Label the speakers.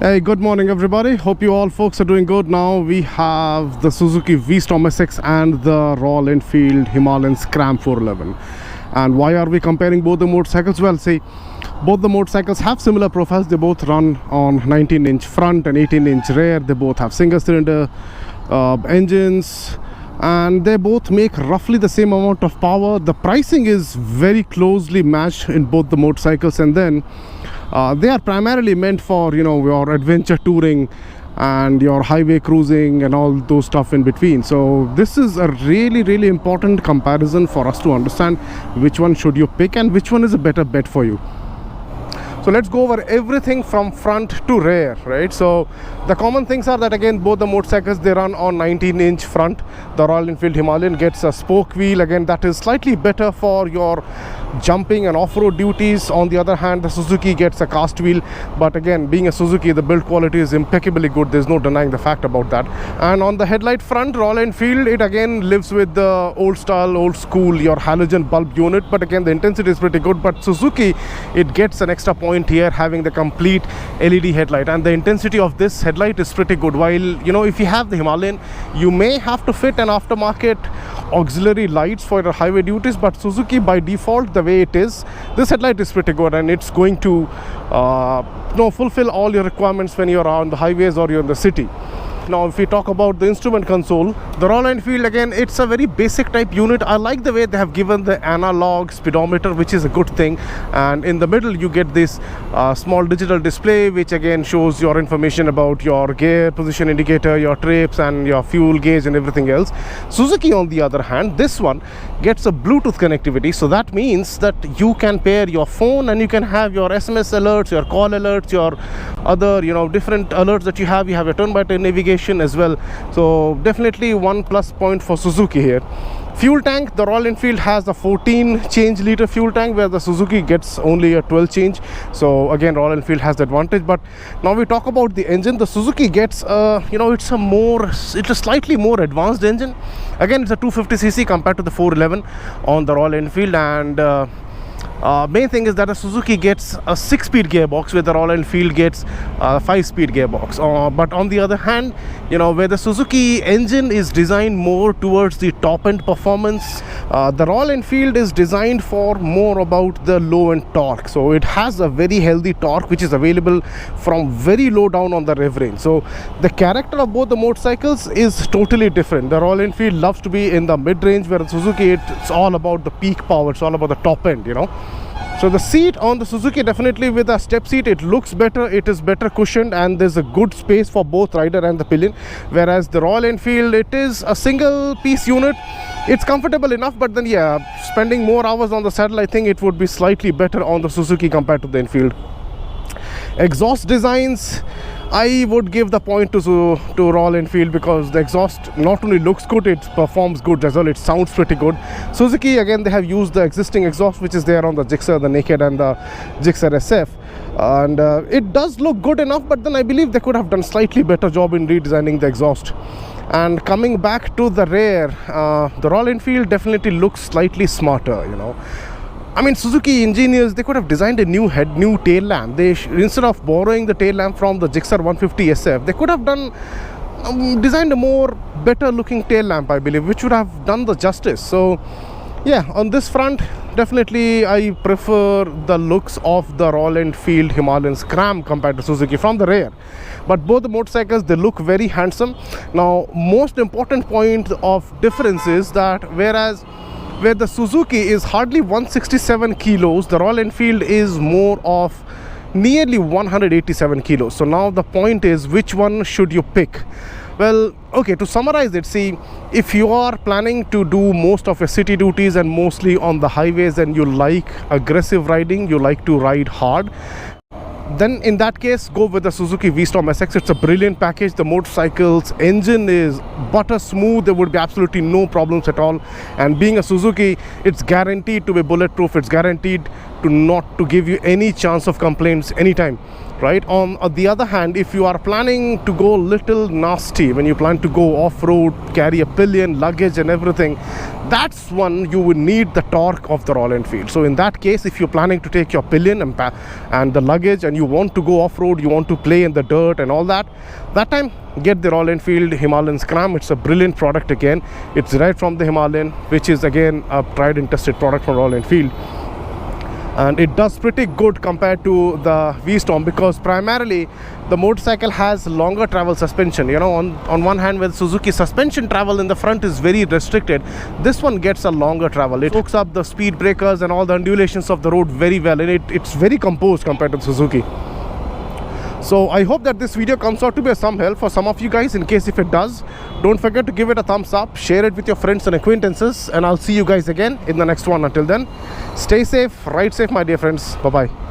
Speaker 1: Hey, good morning everybody. Hope you all folks are doing good. Now we have the Suzuki V-STROM SX and the Royal Enfield Himalayan SCRAM 411. And why are we comparing both the motorcycles? Well, see, both the motorcycles have similar profiles. They both run on 19-inch front and 18-inch rear. They both have single cylinder engines, and they both make roughly the same amount of power. The pricing is very closely matched in both the motorcycles, and then they are primarily meant for, your adventure touring and your highway cruising and all those stuff in between. So this is a really important comparison for us to understand which one should you pick and which one is a better bet for you. So let's go over everything from front to rear, right? So the common things are that, again, both the motorcycles, they run on 19-inch front. The Royal Enfield Himalayan gets a spoke wheel. Again, that is slightly better for your jumping and off-road duties. On the other hand, the Suzuki gets a cast wheel, but again, being a Suzuki, the build quality is impeccably good. There's no denying the fact about that. And on the headlight front, Royal Enfield, it again lives with the old style, old school, your halogen bulb unit, but again, the intensity is pretty good. But Suzuki, it gets an extra point here, having the complete LED headlight, and the intensity of this headlight is pretty good. While, if you have the Himalayan, you may have to fit an aftermarket auxiliary lights for your highway duties, but Suzuki, by default, the way it is, this headlight is pretty good, and it's going to fulfill all your requirements when you're on the highways or you're in the city. Now, if we talk about the instrument console, the Royal Enfield, again, it's a very basic type unit. I like the way they have given the analog speedometer, which is a good thing. And in the middle, you get this small digital display, which again shows your information about your gear position indicator, your trips, and your fuel gauge and everything else. Suzuki, on the other hand, this one gets a Bluetooth connectivity. So that means that you can pair your phone and you can have your SMS alerts, your call alerts, your other, different alerts that you have. You have your turn-by-turn navigation as well. So definitely one plus point for Suzuki here. Fuel tank, the Royal Enfield has a 14 change liter fuel tank, where the Suzuki gets only a 12 change. So again, Royal Enfield has the advantage. But now we talk about the engine. The Suzuki gets it's a slightly more advanced engine. Again, it's a 250cc compared to the 411 on the Royal Enfield, and main thing is that a Suzuki gets a 6-speed gearbox, where the Royal Enfield gets a 5-speed gearbox. But on the other hand, where the Suzuki engine is designed more towards the top-end performance, the Royal Enfield is designed for more about the low-end torque. So it has a very healthy torque, which is available from very low down on the rev range. So the character of both the motorcycles is totally different. The Royal Enfield loves to be in the mid-range, where the Suzuki, it's all about the peak power. It's all about the top end, So the seat on the Suzuki, definitely with a step seat, it looks better, it is better cushioned, and there's a good space for both rider and the pillion. Whereas the Royal Enfield, it is a single piece unit. It's comfortable enough, but then spending more hours on the saddle, I think it would be slightly better on the Suzuki compared to the Enfield. Exhaust designs, I would give the point to Royal Enfield, because the exhaust not only looks good, it performs good as well. It sounds pretty good. Suzuki, again, they have used the existing exhaust which is there on the Gixxer, the Naked and the Gixxer SF, and it does look good enough, but then I believe they could have done slightly better job in redesigning the exhaust. And coming back to the rear, the Royal Enfield definitely looks slightly smarter, I mean, Suzuki engineers, they could have designed a new tail lamp. They instead of borrowing the tail lamp from the Gixxer 150 SF, they could have designed a more better looking tail lamp, I believe, which would have done the justice. So on this front, definitely I prefer the looks of the Royal Enfield Himalayan SCRAM compared to Suzuki from the rear. But both the motorcycles, they look very handsome. Now, most important point of difference is that where the Suzuki is hardly 167 kilos, the Royal Enfield is more of nearly 187 kilos. So now the point is, which one should you pick? Well, okay, to summarize it, see, if you are planning to do most of your city duties and mostly on the highways, and you like aggressive riding, you like to ride hard, then in that case, go with the Suzuki V-STROM SX. It's a brilliant package. The motorcycle's engine is butter smooth. There would be absolutely no problems at all. And being a Suzuki, it's guaranteed to be bulletproof. It's guaranteed not to give you any chance of complaints anytime, right? On the other hand, if you are planning to go little nasty, when you plan to go off-road, carry a pillion, luggage and everything, that's one you will need the torque of the Royal Enfield. So in that case, if you're planning to take your pillion and the luggage and you want to go off-road, you want to play in the dirt and all that time, get the Royal Enfield Himalayan SCRAM. It's a brilliant product again. It's right from the Himalayan, which is again a tried and tested product from Royal Enfield. And it does pretty good compared to the V-Strom, because primarily the motorcycle has longer travel suspension. You know, on one hand, where Suzuki suspension travel in the front is very restricted, this one gets a longer travel. It hooks up the speed breakers and all the undulations of the road very well, and it's very composed compared to Suzuki. So I hope that this video comes out to be some help for some of you guys. In case if it does, don't forget to give it a thumbs up, share it with your friends and acquaintances, and I'll see you guys again in the next one. Until then, stay safe, ride safe, my dear friends. Bye bye.